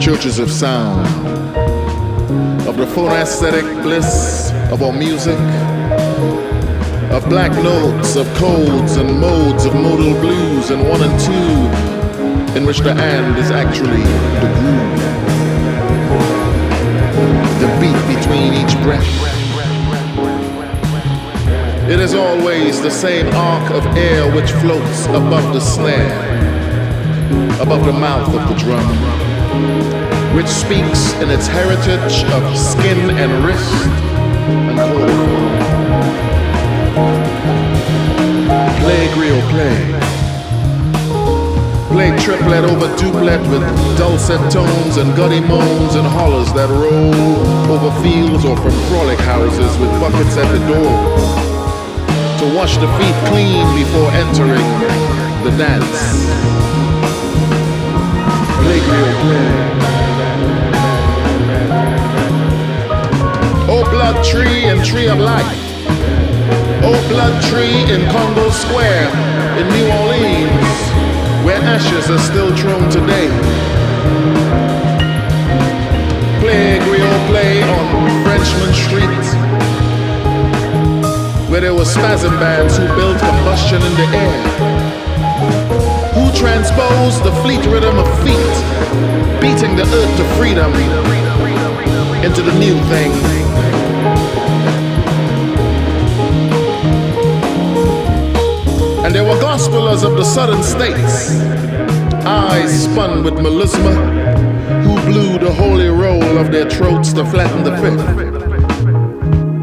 churches of sound, of the phonaesthetic bliss of our music, of black notes, of codes and modes of modal blues and 1 and 2, in which the and is actually the groove, the beat between each breath. It is always the same arc of air which floats above the snare, above the mouth of the drum, which speaks in its heritage of skin and wrist and chordophone. Play griot, play. Play triplet over duplet with dulcet tones and gutty moans and hollers that roll over fields or from frolic houses with buckets at the door to wash the feet clean before entering the dance. Play griot, play. Oh, blood tree and tree of life. Oh, blood tree in Congo Square in New Orleans, where ashes are still thrown today. Play griot, play on Frenchman Street, where there were spasm bands who built combustion in the air, who transposed the fleet rhythm of feet, beating the earth to freedom into the new thing. And there were gospelers of the southern states, eyes spun with melisma, who blew the holy roll of their throats to flatten the fifth,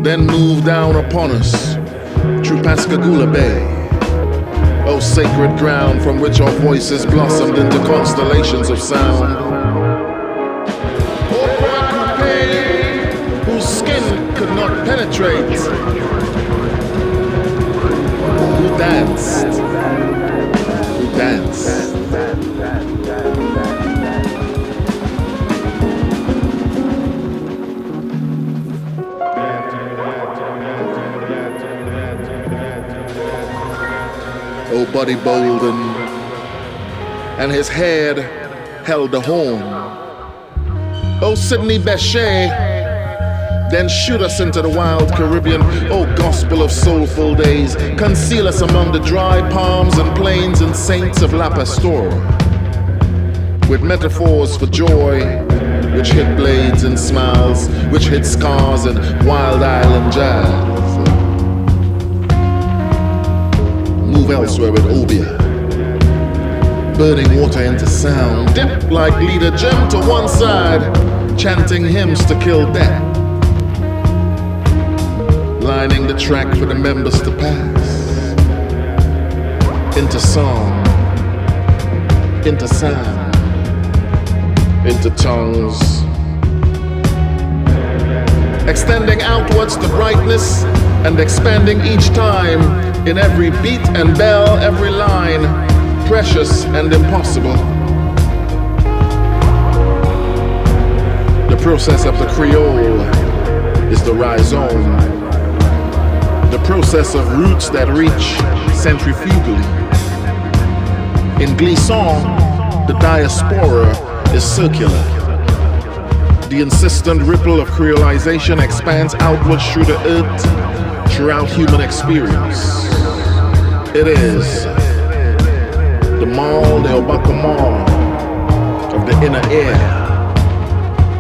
then moved down upon us through Pascagoula Bay, oh sacred ground from which our voices blossomed into constellations of sound. Oh, coupe, whose skin could not penetrate, who danced, who danced. Oh, Buddy Bolden, and his head held the horn. Oh, Sidney Bechet, then shoot us into the wild Caribbean. Oh, gospel of soulful days, conceal us among the dry palms and plains and saints of La Pastora, with metaphors for joy, which hit blades and smiles, which hit scars and wild island jazz. Move elsewhere with obia, burning water into sound, dip like Leader Jim to one side, chanting hymns to kill death, lining the track for the members to pass, into song, into sound, into tongues, extending outwards to brightness and expanding each time in every beat and bell, every line, precious and impossible. The process of the Creole is the rhizome, the process of roots that reach centrifugally. In Glisson, the diaspora is circular. The insistent ripple of creolization expands outwards through the earth, throughout human experience. It is the mal de Okumu of the inner air,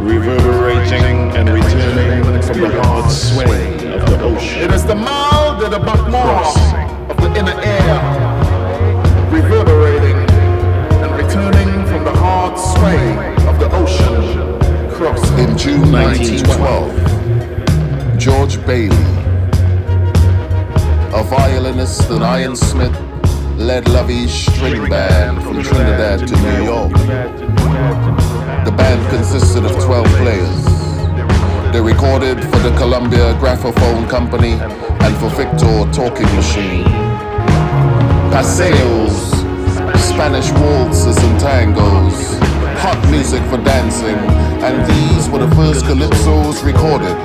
reverberating and returning from the hard sway of the ocean. It is the mal de Okumu of the inner air, reverberating and returning from the hard sway of the ocean. In June 1912, George Bailey, a violinist and ironsmith, led Lovey's string band from Trinidad to New York. The band consisted of 12 players. They recorded for the Columbia Graphophone Company and for Victor Talking Machine. Paseos, Spanish waltzes and tangos, hot music for dancing, and these were the first calypsos recorded,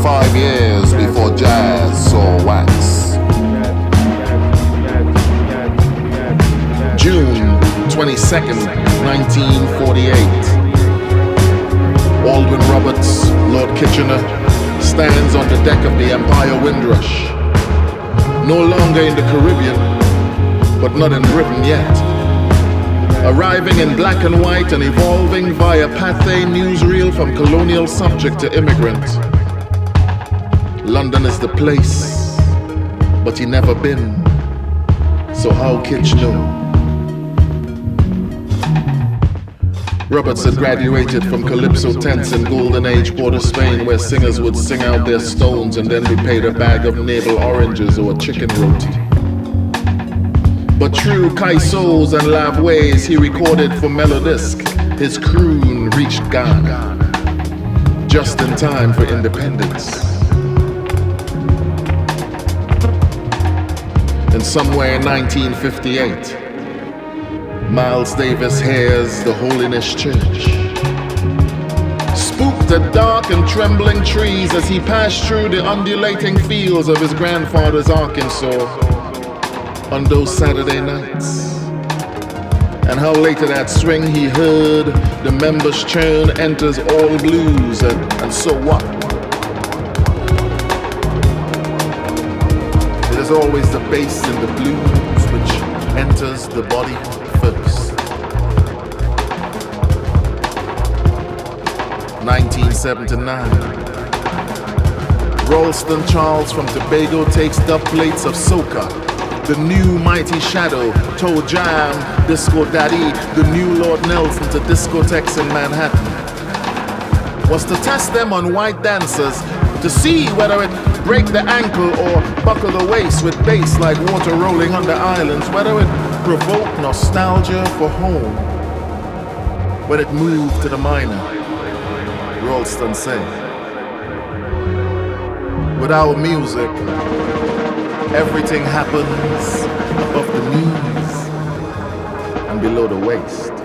5 years before jazz saw wax. June 22nd, 1948. Alwyn Roberts, Lord Kitchener, stands on the deck of the Empire Windrush. No longer in the Caribbean, but not in Britain yet. Arriving in black and white and evolving via Pathé newsreel from colonial subject to immigrant. London is the place, but he never been, so how Kitch know? Roberts had graduated from Calypso tents in Golden Age Port of Spain, where singers would sing out their stones and then be paid a bag of navel oranges or a chicken roti. But true Kaisos and Lav ways he recorded for Melodisc, his croon reached Ghana, just in time for independence. And somewhere in 1958, Miles Davis hears the Holiness Church. Spooked the dark and trembling trees as he passed through the undulating fields of his grandfather's Arkansas on those Saturday nights. And how later that swing he heard the members churn enters all blues, and so what? It is always the bass in the blues which enters the body first. 1979. Ralston Charles from Tobago takes dub plates of soca. The new Mighty Shadow, Toe Jam, Disco Daddy, the new Lord Nelson to discotheques in Manhattan. Was to test them on white dancers to see whether it break the ankle or buckle the waist with bass like water rolling under islands, whether it provoke nostalgia for home when it moved to the minor. Ralston said, without music, everything happens above the knees and below the waist.